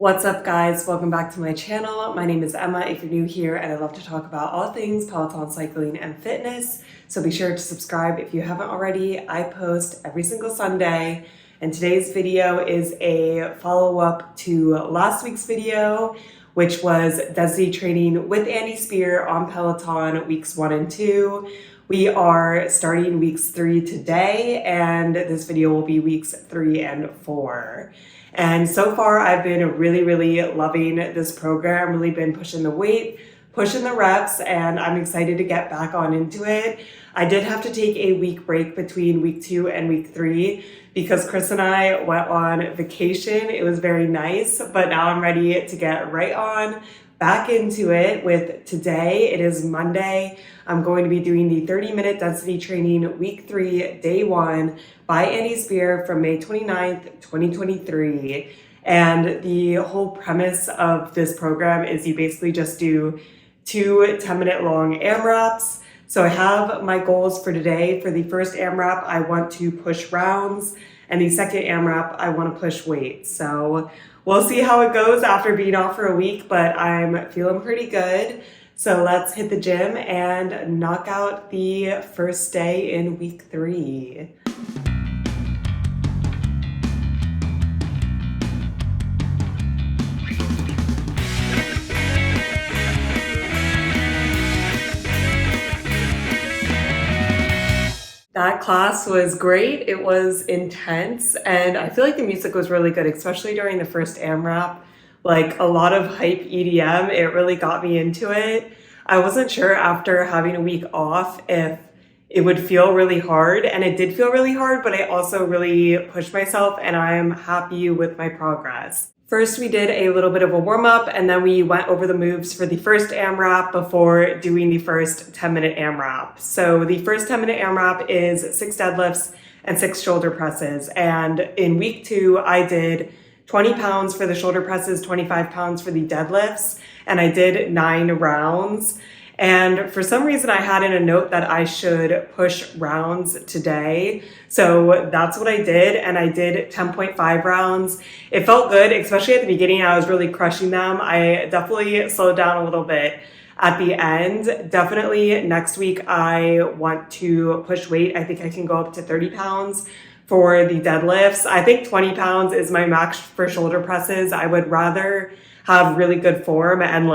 What's up, guys? Welcome back to my channel. My name is Emma if you're new here, and I love to talk about all things Peloton cycling and fitness. So be sure to subscribe if you haven't already. I post every single Sunday, and today's video is a follow-up to last week's video, which was density training with Andy Speer on Peloton weeks 1 and 2. We are starting weeks 3 today, and this video will be weeks 3 and 4. And so far, I've been really loving this program, really been pushing the weight, pushing the reps, and I'm excited to get back on into it. I did have to take a week break between week 2 and week 3 because Chris and I went on vacation. It was very nice, but now I'm ready to get right on back into it with today. It is Monday. I'm going to be doing the 30-minute density training week 3, day 1 by Andy Speer from May 29th, 2023. And the whole premise of this program is you basically just do 2 10-minute long AMRAPs. So I have my goals for today. For the first AMRAP, I want to push rounds, and the second AMRAP, I want to push weight. So we'll see how it goes after being off for a week, but I'm feeling pretty good. So let's hit the gym and knock out the first day in week 3. That class was great. It was intense, and I feel like the music was really good, especially during the first AMRAP. Like a lot of hype EDM, it really got me into it. I wasn't sure after having a week off if it would feel really hard, and it did feel really hard, but I also really pushed myself, and I'm happy with my progress. First, we did a little bit of a warm-up, and then we went over the moves for the first AMRAP before doing the first 10-minute AMRAP. So the first 10-minute AMRAP is 6 deadlifts and 6 shoulder presses. And in week 2, I did 20 pounds for the shoulder presses, 25 pounds for the deadlifts, and I did 9 rounds. And for some reason, I had in a note that I should push rounds today. So that's what I did. And I did 10.5 rounds. It felt good, especially at the beginning. I was really crushing them. I definitely slowed down a little bit at the end. Definitely next week, I want to push weight. I think I can go up to 30 pounds for the deadlifts. I think 20 pounds is my max for shoulder presses. I would rather have really good form, and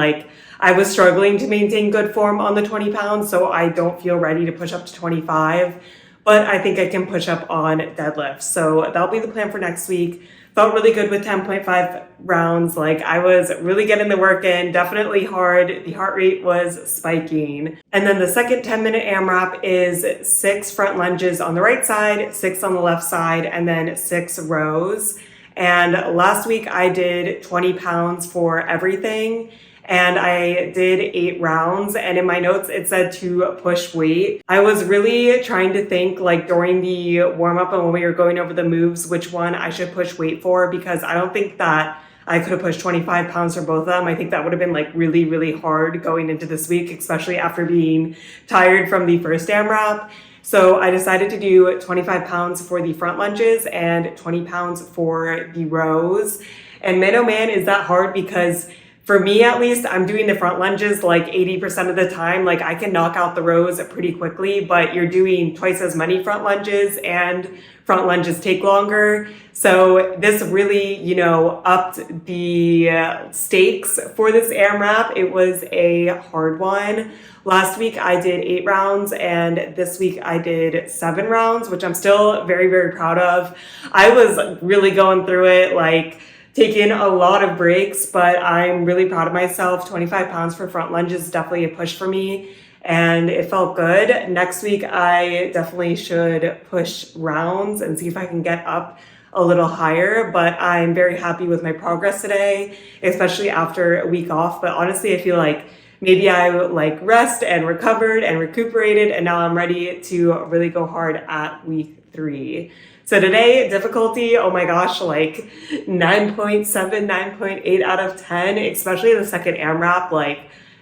I was struggling to maintain good form on the 20 pounds, so I don't feel ready to push up to 25, but I think I can push up on deadlifts. So that'll be the plan for next week. Felt really good with 10.5 rounds. I was really getting the work in, definitely hard. The heart rate was spiking. And then the second 10-minute AMRAP is 6 front lunges on the right side, 6 on the left side, and then 6 rows. And last week I did 20 pounds for everything, and I did 8 rounds, and in my notes it said to push weight. I was really trying to think during the warm-up and when we were going over the moves which one I should push weight for, because I don't think that I could have pushed 25 pounds for both of them. I think that would have been really hard going into this week, especially after being tired from the first AMRAP. So I decided to do 25 pounds for the front lunges and 20 pounds for the rows. And man, oh man, is that hard, because for me at least, I'm doing the front lunges 80% of the time. I can knock out the rows pretty quickly, but you're doing twice as many front lunges, and front lunges take longer. So this really, upped the stakes for this AMRAP. It was a hard one. Last week I did 8 rounds, and this week I did 7 rounds, which I'm still very proud of. I was really going through it, taking a lot of breaks, but I'm really proud of myself. 25 pounds for front lunges is definitely a push for me, and it felt good. Next week, I definitely should push rounds and see if I can get up a little higher, but I'm very happy with my progress today, especially after a week off. But honestly, I feel like maybe I rest and recovered and recuperated, and now I'm ready to really go hard at week 3. So today, difficulty, oh my gosh, 9.7, 9.8 out of 10, especially the second AMRAP,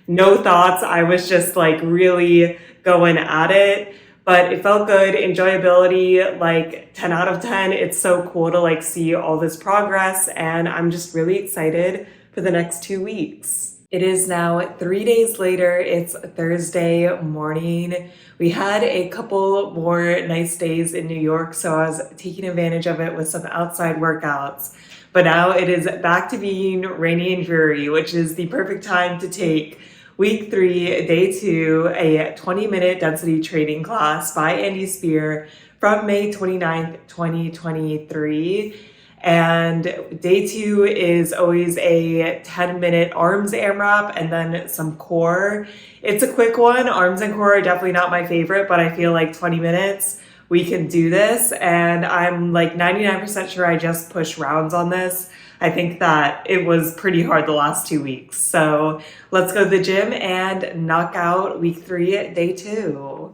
no thoughts. I was just really going at it. but it felt good. Enjoyability, like 10 out of 10. It's so cool to like see all this progress, and I'm just really excited for the next 2 weeks. It is now 3 days later. It's Thursday morning. We had a couple more nice days in New York, so I was taking advantage of it with some outside workouts. But now it is back to being rainy and dreary, which is the perfect time to take week 3, day 2, a 20-minute density training class by Andy Speer from May 29th, 2023. And day 2 is always a 10-minute arms AMRAP and then some core. It's a quick one. Arms and core are definitely not my favorite, but I feel like 20 minutes, we can do this. And I'm like 99% sure I just pushed rounds on this. I think that it was pretty hard the last 2 weeks. So let's go to the gym and knock out week 3, day 2.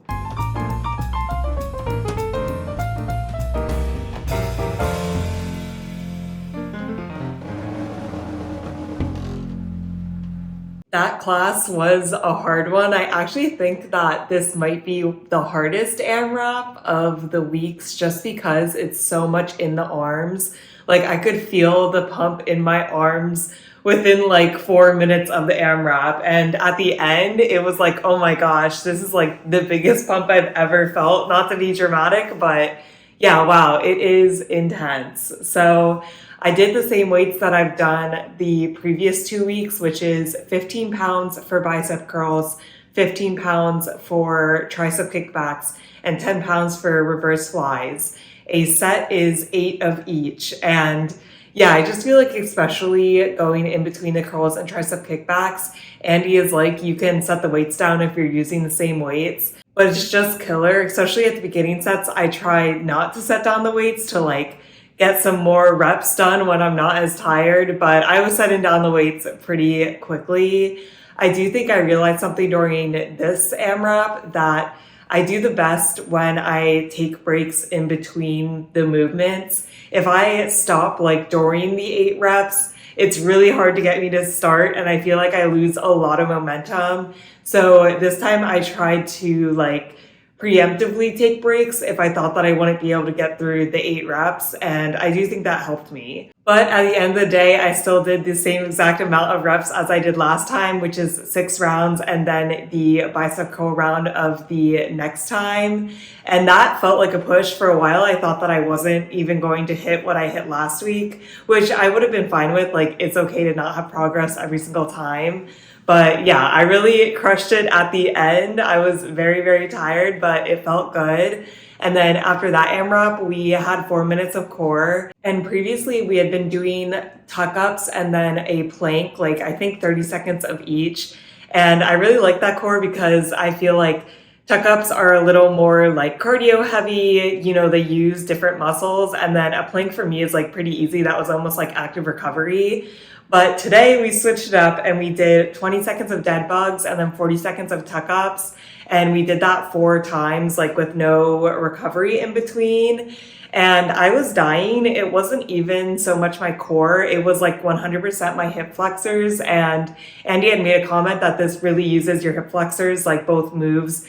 That class was a hard one. I actually think that this might be the hardest AMRAP of the weeks just because it's so much in the arms. Like I could feel the pump in my arms within like 4 minutes of the AMRAP. And at the end, it was like, oh my gosh, this is like the biggest pump I've ever felt. Not to be dramatic, but yeah, wow, it is intense. So I did the same weights that I've done the previous 2 weeks, which is 15 pounds for bicep curls, 15 pounds for tricep kickbacks, and 10 pounds for reverse flies. A set is 8 of each. And yeah, I just feel like especially going in between the curls and tricep kickbacks, Andy is like, you can set the weights down if you're using the same weights, but it's just killer. Especially at the beginning sets, I try not to set down the weights to like get some more reps done when I'm not as tired, but I was setting down the weights pretty quickly. I do think I realized something during this AMRAP that I do the best when I take breaks in between the movements. If I stop like during the 8 reps, it's really hard to get me to start and I feel like I lose a lot of momentum. So this time I tried to like preemptively take breaks if I thought that I wouldn't be able to get through the 8 reps, and I do think that helped me. But at the end of the day, I still did the same exact amount of reps as I did last time, which is 6 rounds and then the bicep curl round of the next time. And that felt like a push for a while. I thought that I wasn't even going to hit what I hit last week, which I would have been fine with. Like, it's okay to not have progress every single time. But yeah, I really crushed it at the end. I was very, very tired, but it felt good. And then after that AMRAP, we had 4 minutes of core. And previously we had been doing tuck-ups and then a plank, like I think 30 seconds of each. And I really like that core because I feel like tuck-ups are a little more like cardio heavy, you know, they use different muscles. And then a plank for me is like pretty easy. That was almost like active recovery. But today we switched it up and we did 20 seconds of dead bugs and then 40 seconds of tuck-ups. And we did that 4 times, like with no recovery in between. And I was dying. It wasn't even so much my core. It was like 100% my hip flexors. And Andy had made a comment that this really uses your hip flexors, like both moves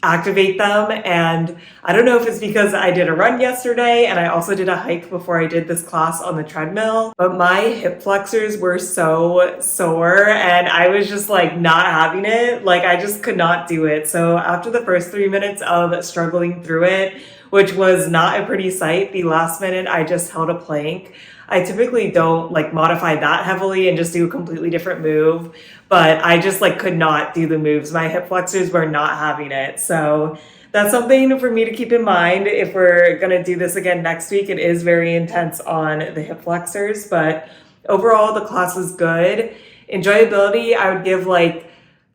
activate them. And I don't know if it's because I did a run yesterday and I also did a hike before I did this class on the treadmill, but my hip flexors were so sore and I was just like not having it. Like I just could not do it. So after the first 3 minutes of struggling through it, which was not a pretty sight, the last minute I just held a plank. I typically don't like modify that heavily and just do a completely different move, but I just like could not do the moves. My hip flexors were not having it. So that's something for me to keep in mind. If we're going to do this again next week, it is very intense on the hip flexors, but overall the class was good. Enjoyability, I would give like,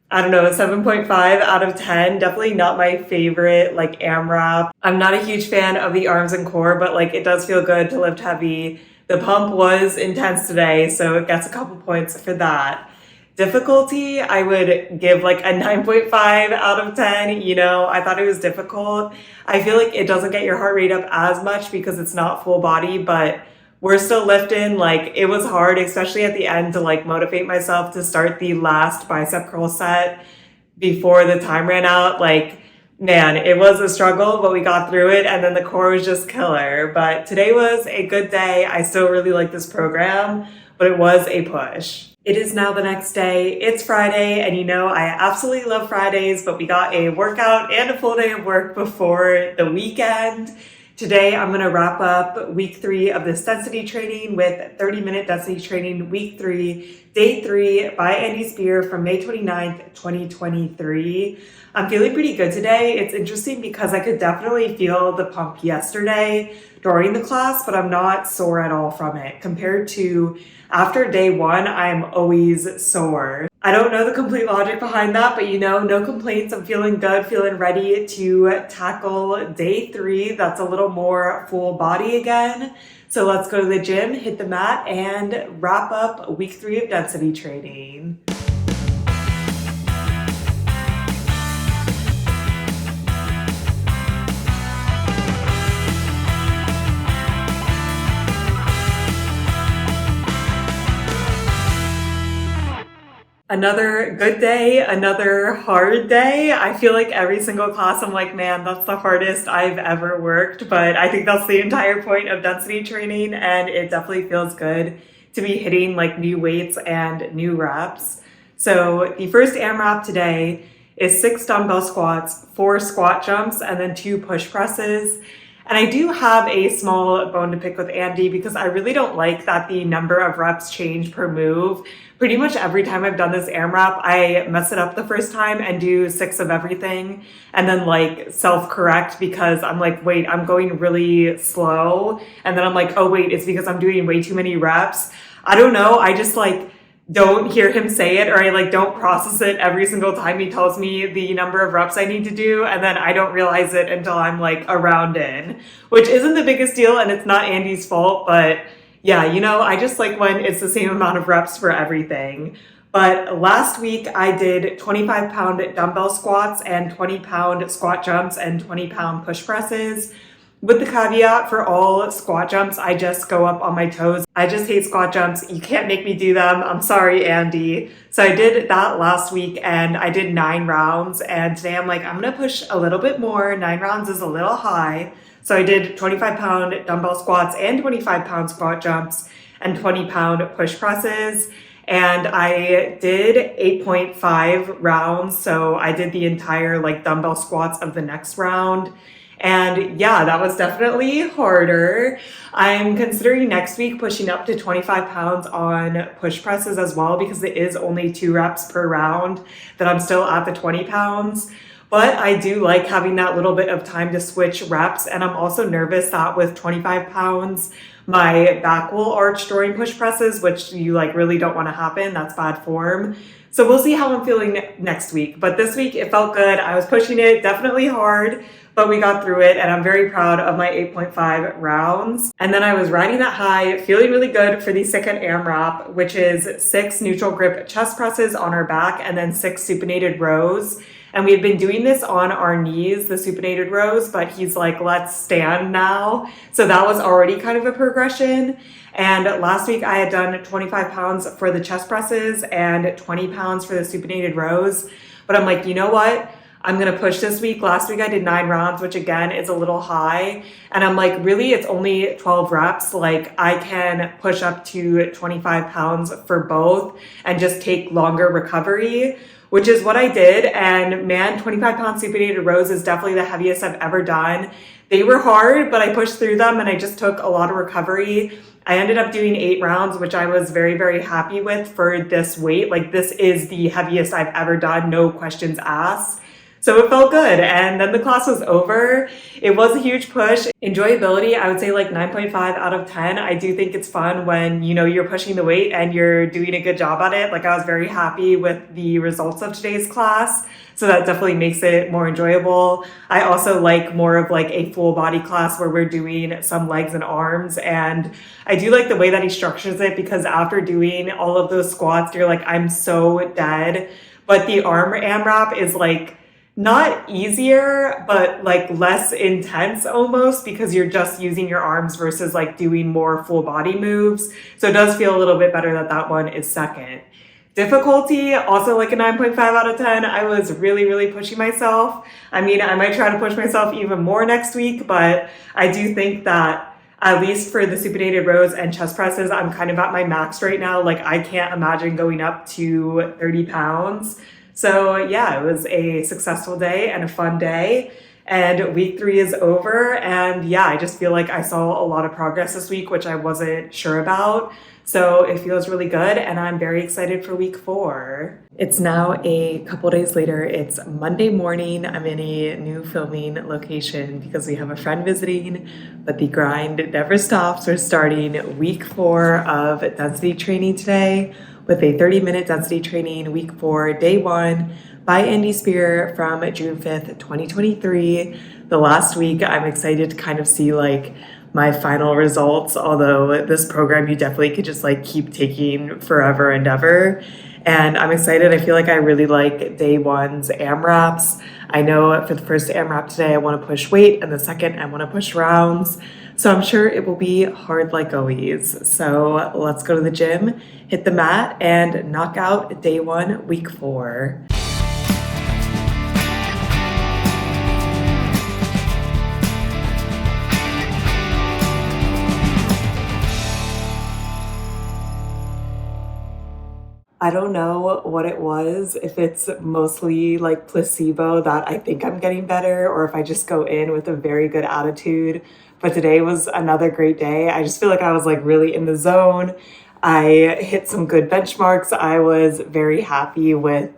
I don't know, a 7.5 out of 10. Definitely not my favorite like AMRAP. I'm not a huge fan of the arms and core, but like it does feel good to lift heavy. The pump was intense today, so it gets a couple points for that. Difficulty, I would give like a 9.5 out of 10. You know, I thought it was difficult. I feel like it doesn't get your heart rate up as much because it's not full body, but we're still lifting. Like it was hard, especially at the end to like motivate myself to start the last bicep curl set before the time ran out. Like Man, it was a struggle, but we got through it, and then the core was just killer. But today was a good day. I still really like this program, but it was a push. It is now the next day. It's Friday, and I absolutely love Fridays, but we got a workout and a full day of work before the weekend. Today, I'm going to wrap up week 3 of this density training with 30-minute density training, week 3, day 3 by Andy Speer from May 29th, 2023. I'm feeling pretty good today. It's interesting because I could definitely feel the pump yesterday during the class, but I'm not sore at all from it. Compared to after day 1, I'm always sore. I don't know the complete logic behind that, but no complaints. I'm feeling good, feeling ready to tackle day 3. That's a little more full body again. So let's go to the gym, hit the mat, and wrap up week 3 of density training. Another good day, another hard day. I feel like every single class I'm like, man, that's the hardest I've ever worked. But I think that's the entire point of density training, and it definitely feels good to be hitting like new weights and new reps. So the first AMRAP today is 6 dumbbell squats, 4 squat jumps, and then 2 push presses. And I do have a small bone to pick with Andy because I really don't like that the number of reps change per move. Pretty much every time I've done this AMRAP, I mess it up the first time and do 6 of everything and then like self-correct because I'm like, wait, I'm going really slow. And then I'm like, oh wait, it's because I'm doing way too many reps. I don't know. I just like don't hear him say it, or I like don't process it every single time he tells me the number of reps I need to do, and then I don't realize it until I'm like a round in, which isn't the biggest deal and it's not Andy's fault, but yeah, I just like when it's the same amount of reps for everything. But last week I did 25-pound dumbbell squats and 20-pound squat jumps and 20-pound push presses. With the caveat, for all squat jumps, I just go up on my toes. I just hate squat jumps. You can't make me do them. I'm sorry, Andy. So I did that last week and I did 9 rounds. And today I'm like, I'm going to push a little bit more. 9 rounds is a little high. So I did 25-pound dumbbell squats and 25-pound squat jumps and 20-pound push presses. And I did 8.5 rounds. So I did the entire like dumbbell squats of the next round. And yeah, that was definitely harder. I'm considering next week pushing up to 25 pounds on push presses as well because it is only 2 reps per round that I'm still at the 20 pounds. But I do like having that little bit of time to switch reps. And I'm also nervous that with 25 pounds, my back will arch during push presses, which you like really don't want to happen. That's bad form. So we'll see how I'm feeling next week. But this week it felt good. I was pushing it definitely hard, but we got through it and I'm very proud of my 8.5 rounds. And then I was riding that high, feeling really good for the second AMRAP, which is 6 neutral grip chest presses on our back and then 6 supinated rows. And we had been doing this on our knees, the supinated rows, but he's like, let's stand now. So that was already kind of a progression. And last week I had done 25 pounds for the chest presses and 20 pounds for the supinated rows. But I'm like, you know what? I'm going to push this week. Last week I did 9 rounds, which again is a little high. And I'm like, really, it's only 12 reps. Like I can push up to 25 pounds for both and just take longer recovery, which is what I did. And man, 25 pound supinated rows is definitely the heaviest I've ever done. They were hard, but I pushed through them and I just took a lot of recovery. I ended up doing 8 rounds, which I was very, very happy with for this weight. Like this is the heaviest I've ever done, no questions asked. So it felt good. And then the class was over. It was a huge push. Enjoyability, I would say like 9.5 out of 10. I do think it's fun when, you're pushing the weight and you're doing a good job at it. Like I was very happy with the results of today's class. So that definitely makes it more enjoyable. I also like more of like a full body class where we're doing some legs and arms. And I do like the way that he structures it because after doing all of those squats, you're like, I'm so dead. But the arm AMRAP is like, not easier, but like less intense almost because you're just using your arms versus like doing more full body moves. So it does feel a little bit better that that one is second. Difficulty, also like a 9.5 out of 10. I was really, really pushing myself. I mean, I might try to push myself even more next week, but I do think that at least for the supinated rows and chest presses, I'm kind of at my max right now. Like, I can't imagine going up to 30 pounds. So yeah, it was a successful day and a fun day. And week 3 is over. And yeah, I just feel like I saw a lot of progress this week, which I wasn't sure about. So it feels really good, and I'm very excited for week 4. It's now a couple days later. It's Monday morning. I'm in a new filming location because we have a friend visiting, but the grind never stops. We're starting week 4 of density training today with a 30-minute density training, week 4, day 1, by Andy Speer from June 5th, 2023. The last week, I'm excited to kind of see like my final results, although this program you definitely could just like keep taking forever and ever. And I'm excited. I feel like I really like day 1's AMRAPs. I know for the first AMRAP today, I want to push weight, and the second I want to push rounds. So I'm sure it will be hard like always. So let's go to the gym, hit the mat, and knock out day 1, week 4. I don't know what it was, if it's mostly like placebo that I think I'm getting better, or if I just go in with a very good attitude. But today was another great day. I just feel like I was like really in the zone. I hit some good benchmarks. I was very happy with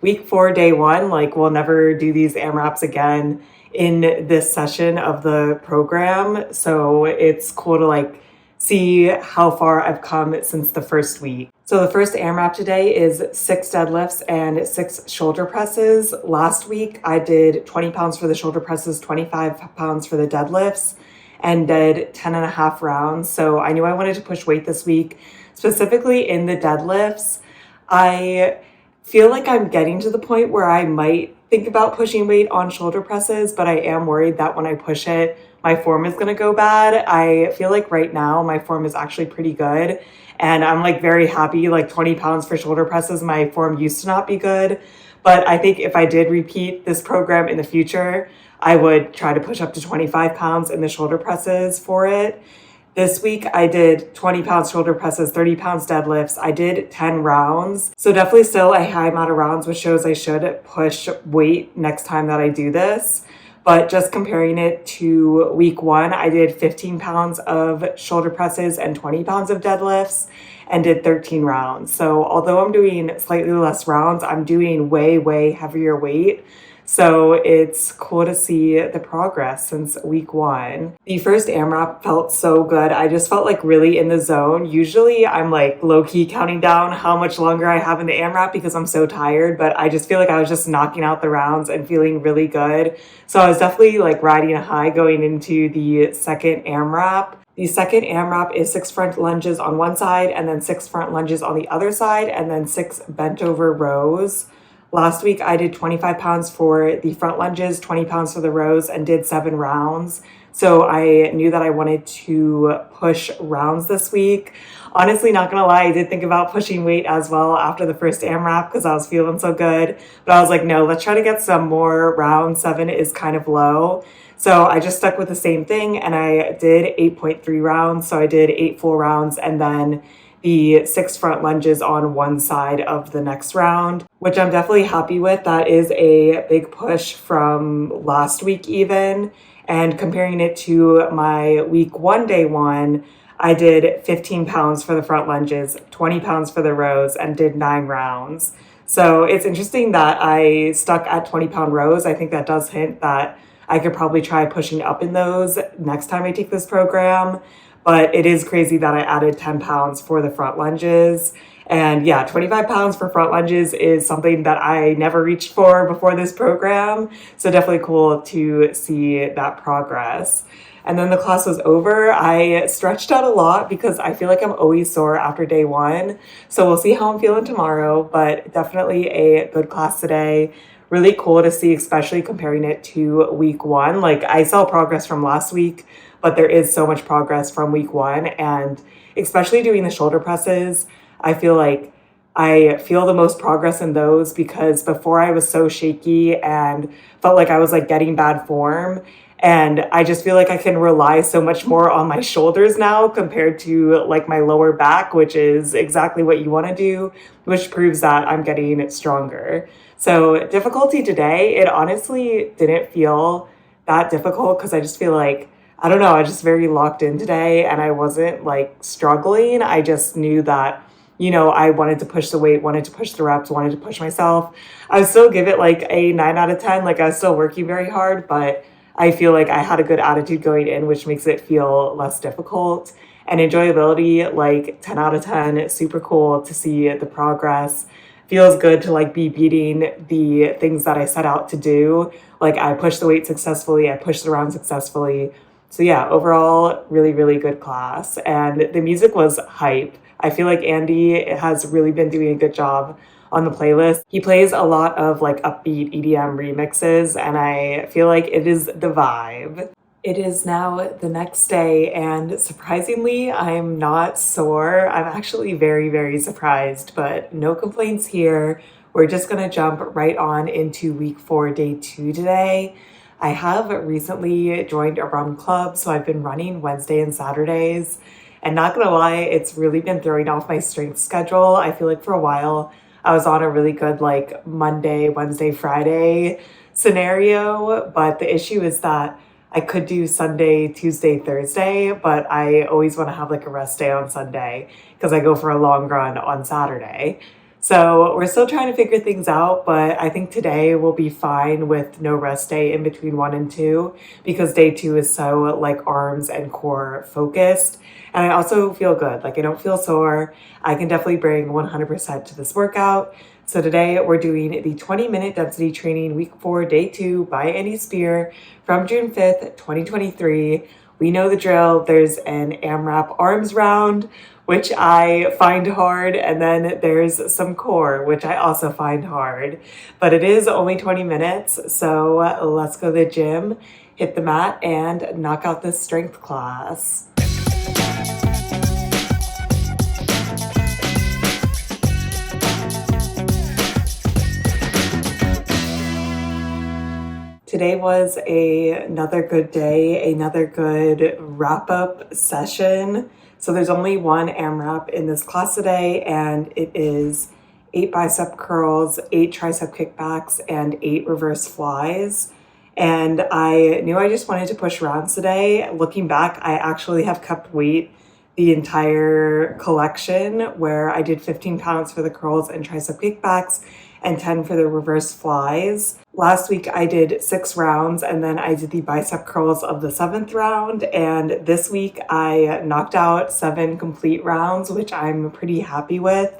week 4, day 1. Like, we'll never do these AMRAPs again in this session of the program. So it's cool to like see how far I've come since the first week. So the first AMRAP today is 6 deadlifts and 6 shoulder presses. Last week I did 20 pounds for the shoulder presses, 25 pounds for the deadlifts, and did 10 and a half rounds. So I knew I wanted to push weight this week, specifically in the deadlifts. I feel like I'm getting to the point where I might think about pushing weight on shoulder presses, but I am worried that when I push it, my form is going to go bad. I feel like right now my form is actually pretty good, and I'm like very happy. Like 20 pounds for shoulder presses, my form used to not be good, but I think if I did repeat this program in the future, I would try to push up to 25 pounds in the shoulder presses for it. This week I did 20 pounds shoulder presses, 30 pounds deadlifts. I did 10 rounds. So definitely still a high amount of rounds, which shows I should push weight next time that I do this. But just comparing it to week 1, I did 15 pounds of shoulder presses and 20 pounds of deadlifts and did 13 rounds. So although I'm doing slightly less rounds, I'm doing way, way heavier weight. So it's cool to see the progress since week 1. The first AMRAP felt so good. I just felt like really in the zone. Usually I'm like low-key counting down how much longer I have in the AMRAP because I'm so tired, but I just feel like I was just knocking out the rounds and feeling really good. So I was definitely like riding a high going into the second AMRAP. The second AMRAP is 6 front lunges on one side and then 6 front lunges on the other side and then 6 bent over rows. Last week, I did 25 pounds for the front lunges, 20 pounds for the rows, and did 7 rounds. So I knew that I wanted to push rounds this week. Honestly, not gonna lie, I did think about pushing weight as well after the first AMRAP because I was feeling so good. But I was like, no, let's try to get some more rounds. 7 is kind of low. So I just stuck with the same thing, and I did 8.3 rounds. So I did 8 full rounds, and then the 6 front lunges on one side of the next round, which I'm definitely happy with. That is a big push from last week even. And comparing it to my week 1, day 1, I did 15 pounds for the front lunges, 20 pounds for the rows, and did 9 rounds. So it's interesting that I stuck at 20-pound rows. I think that does hint that I could probably try pushing up in those next time I take this program. But it is crazy that I added 10 pounds for the front lunges. And yeah, 25 pounds for front lunges is something that I never reached for before this program. So definitely cool to see that progress. And then the class was over. I stretched out a lot because I feel like I'm always sore after day 1. So we'll see how I'm feeling tomorrow, but definitely a good class today. Really cool to see, especially comparing it to week 1. Like, I saw progress from last week, but there is so much progress from week 1. And especially doing the shoulder presses, I feel like I feel the most progress in those because before I was so shaky and felt like I was like getting bad form. And I just feel like I can rely so much more on my shoulders now compared to like my lower back, which is exactly what you want to do, which proves that I'm getting stronger. So, difficulty today, it honestly didn't feel that difficult because I just feel like, I don't know, I was just very locked in today and I wasn't like struggling. I just knew that, I wanted to push the weight, wanted to push the reps, wanted to push myself. I would still give it like a 9 out of 10. Like I was still working very hard, but I feel like I had a good attitude going in, which makes it feel less difficult. And enjoyability, like 10 out of 10. It's super cool to see the progress. Feels good to like be beating the things that I set out to do. Like I pushed the weight successfully, I pushed the round successfully. So yeah, overall, really, really good class. And the music was hype. I feel like Andy has really been doing a good job on the playlist. He plays a lot of like upbeat EDM remixes, and I feel like it is the vibe. It is now the next day, and surprisingly, I'm not sore. I'm actually very, very surprised, but no complaints here. We're just gonna jump right on into week 4, day 2 today. I have recently joined a run club, so I've been running Wednesday and Saturdays. And not gonna lie, it's really been throwing off my strength schedule. I feel like for a while, I was on a really good like Monday, Wednesday, Friday scenario, but the issue is that I could do Sunday, Tuesday, Thursday, but I always want to have like a rest day on Sunday because I go for a long run on Saturday. So we're still trying to figure things out, but I think today will be fine with no rest day in between 1 and 2 because day 2 is so like arms and core focused. And I also feel good. Like I don't feel sore. I can definitely bring 100% to this workout. So today we're doing the 20-minute density training week 4, day 2 by Andy Speer from June 5th, 2023. We know the drill. There's an AMRAP arms round, which I find hard, and then there's some core, which I also find hard. But it is only 20 minutes, so let's go to the gym, hit the mat, and knock out this strength class. Today was another good day, another good wrap-up session. So there's only one AMRAP in this class today, and it is 8 bicep curls, 8 tricep kickbacks, and 8 reverse flies. And I knew I just wanted to push rounds today. Looking back, I actually have kept weight the entire collection where I did 15 pounds for the curls and tricep kickbacks and 10 for the reverse flies. Last week I did 6 rounds and then I did the bicep curls of the 7th round. And this week I knocked out 7 complete rounds, which I'm pretty happy with.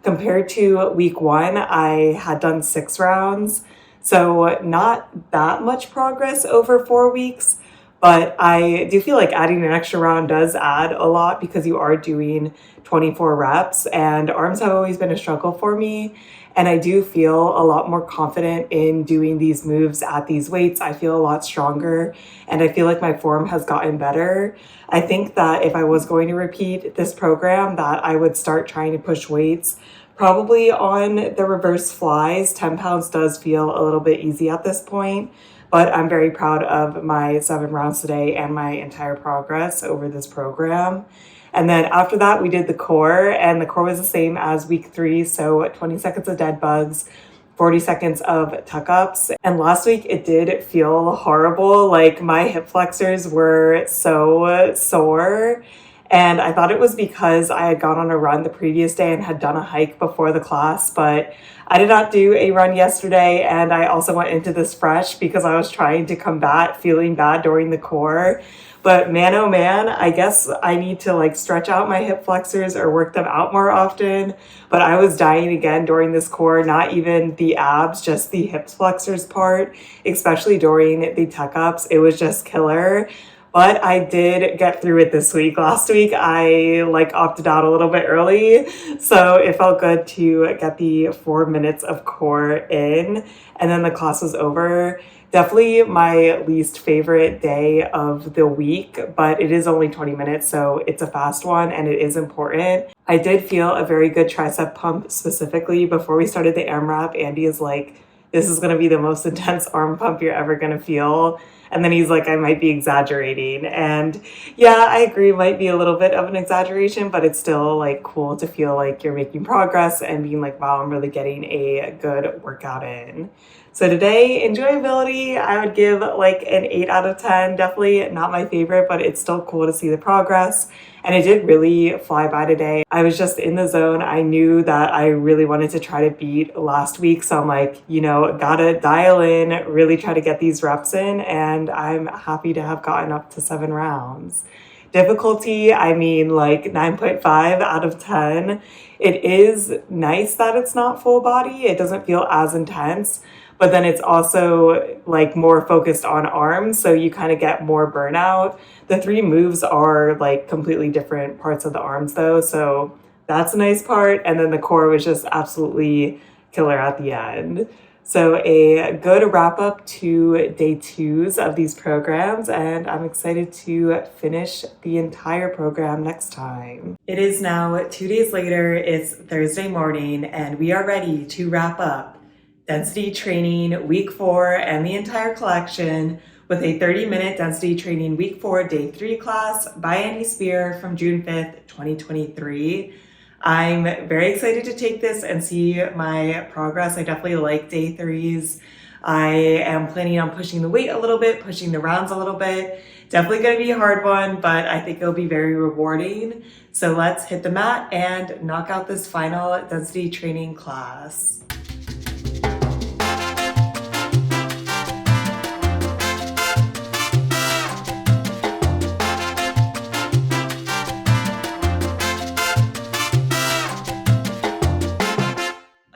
Compared to week 1, I had done 6 rounds. So not that much progress over 4 weeks, but I do feel like adding an extra round does add a lot because you are doing 24 reps and arms have always been a struggle for me. And I do feel a lot more confident in doing these moves at these weights. I feel a lot stronger and I feel like my form has gotten better. I think that if I was going to repeat this program, that I would start trying to push weights probably on the reverse flies. 10 pounds does feel a little bit easy at this point, but I'm very proud of my 7 rounds today and my entire progress over this program. And then after that, we did the core, and the core was the same as week 3. So 20 seconds of dead bugs, 40 seconds of tuck ups. And last week it did feel horrible. Like my hip flexors were so sore. And I thought it was because I had gone on a run the previous day and had done a hike before the class, but I did not do a run yesterday. And I also went into this fresh because I was trying to combat feeling bad during the core. But man, oh man, I guess I need to like stretch out my hip flexors or work them out more often. But I was dying again during this core, not even the abs, just the hip flexors part, especially during the tuck ups. It was just killer. But I did get through it this week. Last week, I like opted out a little bit early. So it felt good to get the 4 minutes of core in. And then the class was over. Definitely my least favorite day of the week, but it is only 20 minutes, so it's a fast one and it is important. I did feel a very good tricep pump specifically before we started the AMRAP. Andy is like, this is going to be the most intense arm pump you're ever going to feel. And then he's like, I might be exaggerating. And yeah, I agree, it might be a little bit of an exaggeration, but it's still like cool to feel like you're making progress and being like, wow, I'm really getting a good workout in. So today, enjoyability, I would give like an 8 out of 10. Definitely not my favorite, but it's still cool to see the progress. And it did really fly by today. I was just in the zone. I knew that I really wanted to try to beat last week. So I'm like, gotta dial in, really try to get these reps in. And I'm happy to have gotten up to 7 rounds. Difficulty, I mean like 9.5 out of 10. It is nice that it's not full body. It doesn't feel as intense, but then it's also like more focused on arms. So you kind of get more burnout. The 3 moves are like completely different parts of the arms though. So that's a nice part. And then the core was just absolutely killer at the end. So a good wrap up to day 2s of these programs, and I'm excited to finish the entire program next time. It is now 2 days later, it's Thursday morning, and we are ready to wrap up density training week 4 and the entire collection with a 30-minute density training week 4 day 3 class by Andy Speer from June 5th, 2023. I'm very excited to take this and see my progress. I definitely like day 3s. I am planning on pushing the weight a little bit, pushing the rounds a little bit. Definitely going to be a hard one, but I think it'll be very rewarding. So let's hit the mat and knock out this final density training class.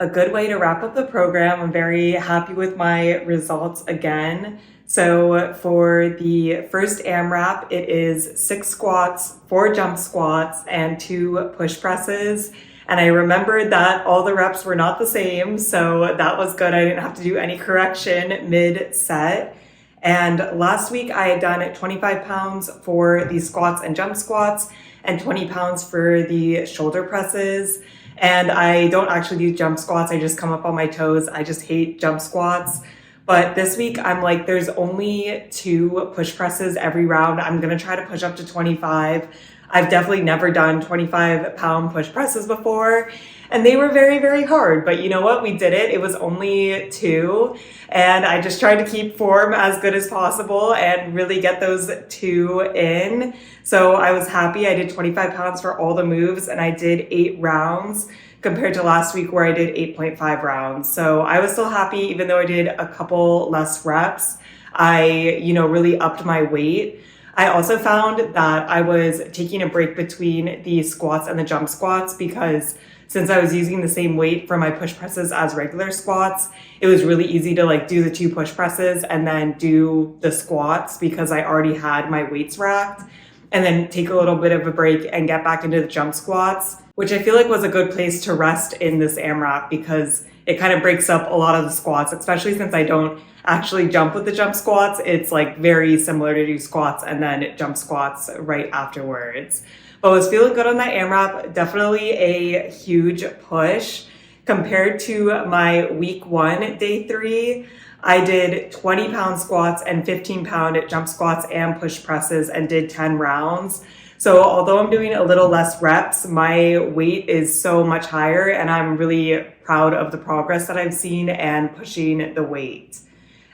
A good way to wrap up the program. I'm very happy with my results again. So for the first AMRAP, it is 6 squats, 4 jump squats, and 2 push presses. And I remembered that all the reps were not the same, so that was good. I didn't have to do any correction mid-set. And last week I had done 25 pounds for the squats and jump squats and 20 pounds for the shoulder presses. And I don't actually do jump squats. I just come up on my toes. I just hate jump squats. But this week, I'm like, there's only 2 push presses every round. I'm going to try to push up to 25. I've definitely never done 25-pound push presses before. And they were very, very hard. But you know what? We did it. It was only 2. And I just tried to keep form as good as possible and really get those 2 in. So I was happy. I did 25 pounds for all the moves and I did 8 rounds compared to last week where I did 8.5 rounds. So I was still happy even though I did a couple less reps. I, really upped my weight. I also found that I was taking a break between the squats and the jump squats because since I was using the same weight for my push presses as regular squats, it was really easy to do the 2 push presses and then do the squats because I already had my weights racked, and then take a little bit of a break and get back into the jump squats, which I feel like was a good place to rest in this AMRAP because it kind of breaks up a lot of the squats, especially since I don't actually jump with the jump squats. It's very similar to do squats and then jump squats right afterwards. But I was feeling good on that AMRAP. Definitely a huge push. Compared to my week 1, day 3, I did 20-pound squats and 15-pound jump squats and push presses and did 10 rounds. So although I'm doing a little less reps, my weight is so much higher and I'm really proud of the progress that I've seen and pushing the weight.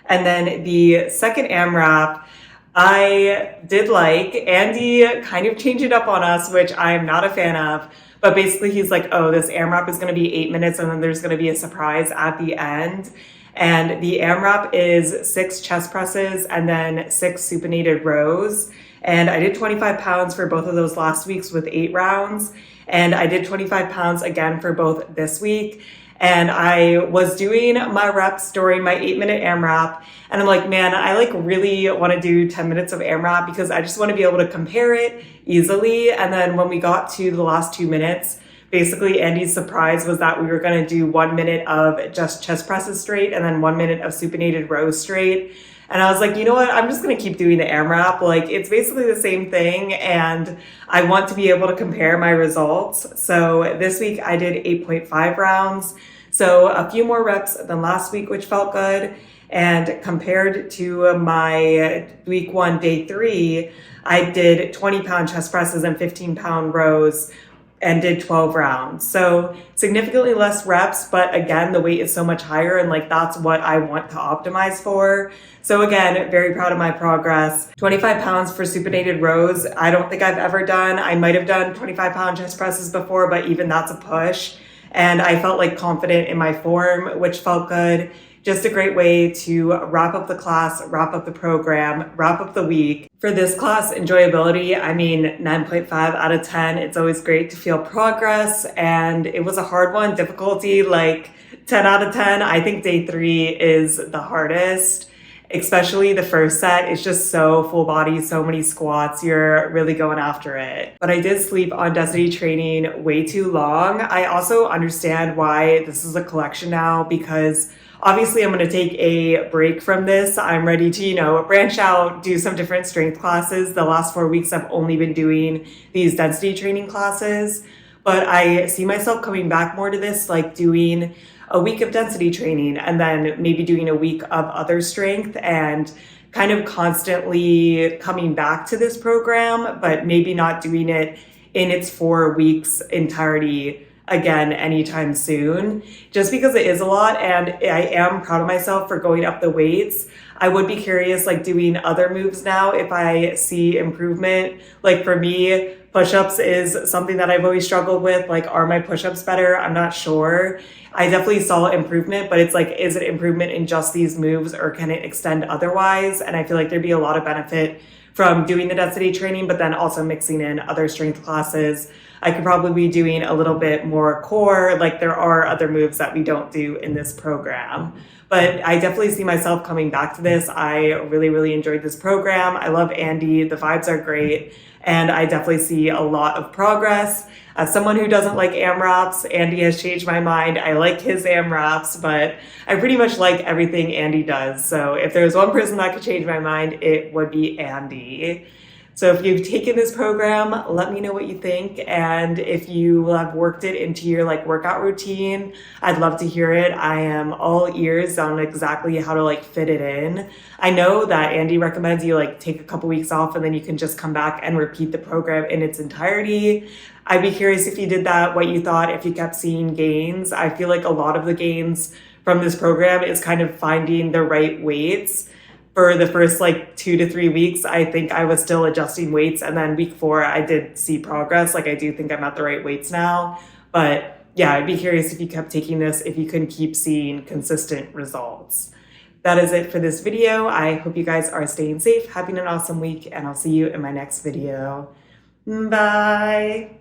And then the second AMRAP, I did Andy kind of changed it up on us, which I'm not a fan of. But basically he's like, oh, this AMRAP is going to be 8 minutes and then there's going to be a surprise at the end. And the AMRAP is 6 chest presses and then 6 supinated rows. And I did 25 pounds for both of those last weeks with 8 rounds. And I did 25 pounds again for both this week. And I was doing my reps during my 8-minute AMRAP. And I'm like, man, I really want to do 10 minutes of AMRAP because I just want to be able to compare it easily. And then when we got to the last 2 minutes, Basically, Andy's surprise was that we were going to do 1 minute of just chest presses straight and then 1 minute of supinated rows straight. And I was like, you know what? I'm just going to keep doing the AMRAP. Like, it's basically the same thing. And I want to be able to compare my results. So this week I did 8.5 rounds. So a few more reps than last week, which felt good. And compared to my week 1, day 3, I did 20-pound chest presses and 15-pound rows and did 12 rounds. So significantly less reps, but again, the weight is so much higher, and like that's what I want to optimize for. So again, very proud of my progress. 25 pounds for supinated rows. I don't think I've ever done. I might have done 25-pound chest presses before, but even that's a push. And I felt like confident in my form, which felt good. Just a great way to wrap up the class, wrap up the program, wrap up the week. For this class, enjoyability, I mean, 9.5 out of 10. It's always great to feel progress, and it was a hard one. Difficulty, like 10 out of 10. I think day 3 is the hardest, especially the first set. It's just so full body, so many squats. You're really going after it. But I did sleep on density training way too long. I also understand why this is a collection now, because obviously I'm going to take a break from this. I'm ready to, branch out, do some different strength classes. The last 4 weeks I've only been doing these density training classes, but I see myself coming back more to this, like doing a week of density training and then maybe doing a week of other strength, and kind of constantly coming back to this program, but maybe not doing it in its 4 weeks entirety again anytime soon, just because it is a lot. And I am proud of myself for going up the weights. I would be curious, like doing other moves now, if I see improvement. Like for me, push-ups is something that I've always struggled with. Like, are my push-ups better? I'm not sure. I definitely saw improvement, but it's like, is it improvement in just these moves, or can it extend otherwise? And I feel like there'd be a lot of benefit from doing the density training, but then also mixing in other strength classes. I could probably be doing a little bit more core. Like, there are other moves that we don't do in this program. But I definitely see myself coming back to this. I really, really enjoyed this program. I love Andy. The vibes are great. And I definitely see a lot of progress. As someone who doesn't like AMRAPs, Andy has changed my mind. I like his AMRAPs, but I pretty much like everything Andy does. So if there's one person that could change my mind, it would be Andy. So if you've taken this program, let me know what you think. And if you have worked it into your workout routine, I'd love to hear it. I am all ears on exactly how to fit it in. I know that Andy recommends you take a couple weeks off and then you can just come back and repeat the program in its entirety. I'd be curious if you did that, what you thought, if you kept seeing gains. I feel like a lot of the gains from this program is kind of finding the right weights. For the first 2 to 3 weeks, I think I was still adjusting weights. And then week 4, I did see progress. I do think I'm at the right weights now. But yeah, I'd be curious if you kept taking this, if you can keep seeing consistent results. That is it for this video. I hope you guys are staying safe, having an awesome week, and I'll see you in my next video. Bye.